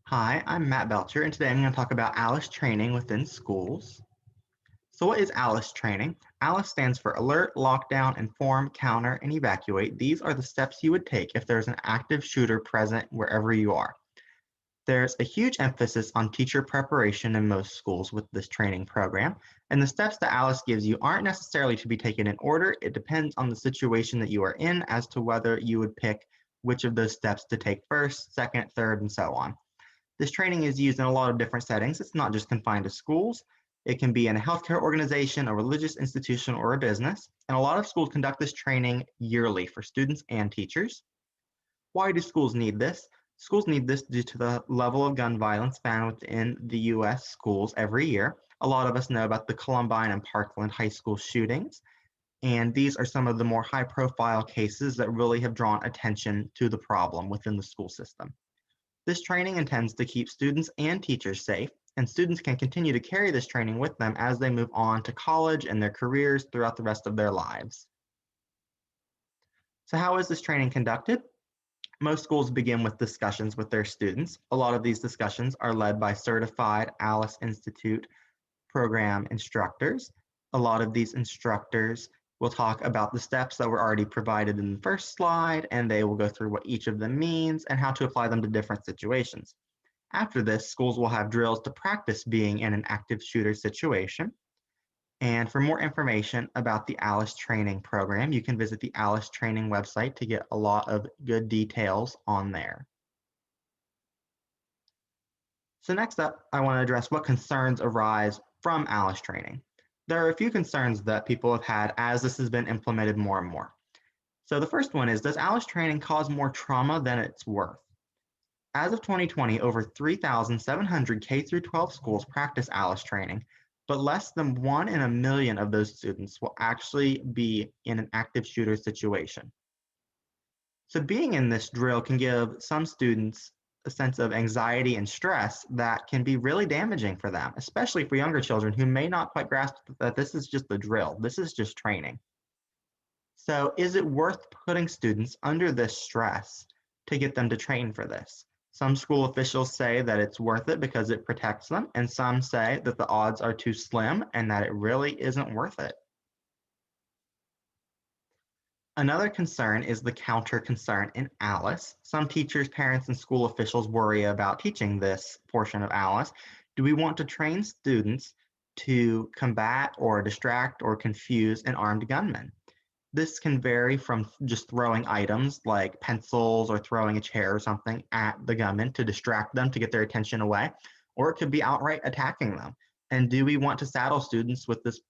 Hi, I'm Matt Belcher, and today I'm going to talk about ALICE training within schools. So what is ALICE training? ALICE stands for Alert, Lockdown, Inform, Counter, and Evacuate. These are the steps you would take if there's an active shooter present wherever you are. There's a huge emphasis on teacher preparation in most schools with this training program, and the steps that ALICE gives you aren't necessarily to be taken in order. It depends on the situation that you are in as to whether you would pick which of those steps to take first, second, third, and so on. This training is used in a lot of different settings. It's not just confined to schools. It can be in a healthcare organization, a religious institution, or a business. And a lot of schools conduct this training yearly for students and teachers. Why do schools need this? Schools need this due to the level of gun violence found within the US schools every year. A lot of us know about the Columbine and Parkland high school shootings, and these are some of the more high profile cases that really have drawn attention to the problem within the school system. This training intends to keep students and teachers safe, and students can continue to carry this training with them as they move on to college and their careers throughout the rest of their lives. So how is this training conducted? Most schools begin with discussions with their students. A lot of these discussions are led by certified ALICE Institute program instructors. A lot of these instructors will talk about the steps that were already provided in the first slide, and they will go through what each of them means and how to apply them to different situations. After this, schools will have drills to practice being in an active shooter situation. And for more information about the ALICE training program, you can visit the ALICE training website to get a lot of good details on there. So next up, I want to address what concerns arise from ALICE training. There are a few concerns that people have had as this has been implemented more and more. So the first one is, does ALICE training cause more trauma than it's worth? As of 2020, over 3,700 K through 12 schools practice ALICE training, but less than 1 in a million of those students will actually be in an active shooter situation. So being in this drill can give some students a sense of anxiety and stress that can be really damaging for them, especially for younger children who may not quite grasp that this is just a drill, this is just training. So is it worth putting students under this stress to get them to train for this? Some school officials say that it's worth it because it protects them, and some say that the odds are too slim and that it really isn't worth it. Another concern is the counter concern in ALICE. Some teachers, parents, and school officials worry about teaching this portion of ALICE. Do we want to train students to combat or distract or confuse an armed gunman? This can vary from just throwing items like pencils or throwing a chair or something at the gunman to distract them to get their attention away, or it could be outright attacking them. And do we want to saddle students with this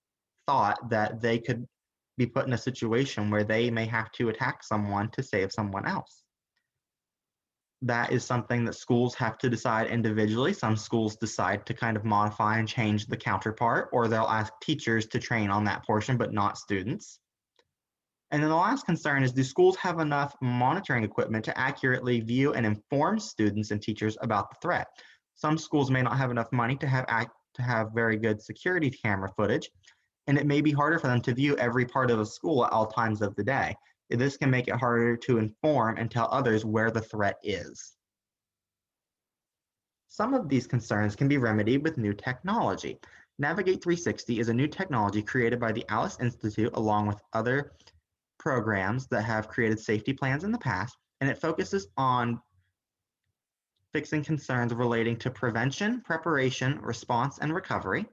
thought that they could be put in a situation where they may have to attack someone to save someone else? That is something that schools have to decide individually. Some schools decide to kind of modify and change the counterpart, or they'll ask teachers to train on that portion, but not students. And then the last concern is, do schools have enough monitoring equipment to accurately view and inform students and teachers about the threat? Some schools may not have enough money to have very good security camera footage, and it may be harder for them to view every part of a school at all times of the day. This can make it harder to inform and tell others where the threat is. Some of these concerns can be remedied with new technology. Navigate 360 is a new technology created by the ALICE Institute along with other programs that have created safety plans in the past, and it focuses on fixing concerns relating to prevention, preparation, response, and recovery.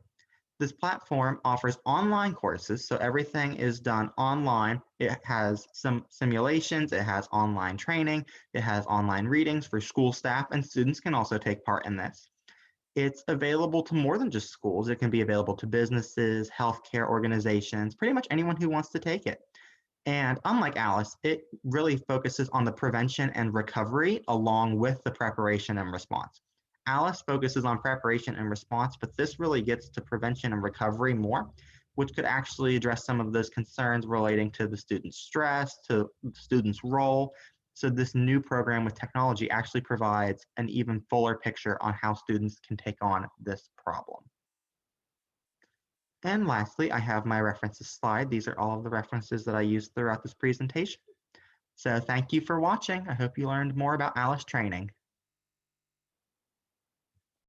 This platform offers online courses, so everything is done online. It has some simulations, it has online training, it has online readings for school staff, and students can also take part in this. It's available to more than just schools. It can be available to businesses, healthcare organizations, pretty much anyone who wants to take it. And unlike ALICE, it really focuses on the prevention and recovery along with the preparation and response. ALICE focuses on preparation and response, but this really gets to prevention and recovery more, which could actually address some of those concerns relating to the student's stress, to the student's role. So this new program with technology actually provides an even fuller picture on how students can take on this problem. And lastly, I have my references slide. These are all of the references that I used throughout this presentation. So thank you for watching. I hope you learned more about ALICE training.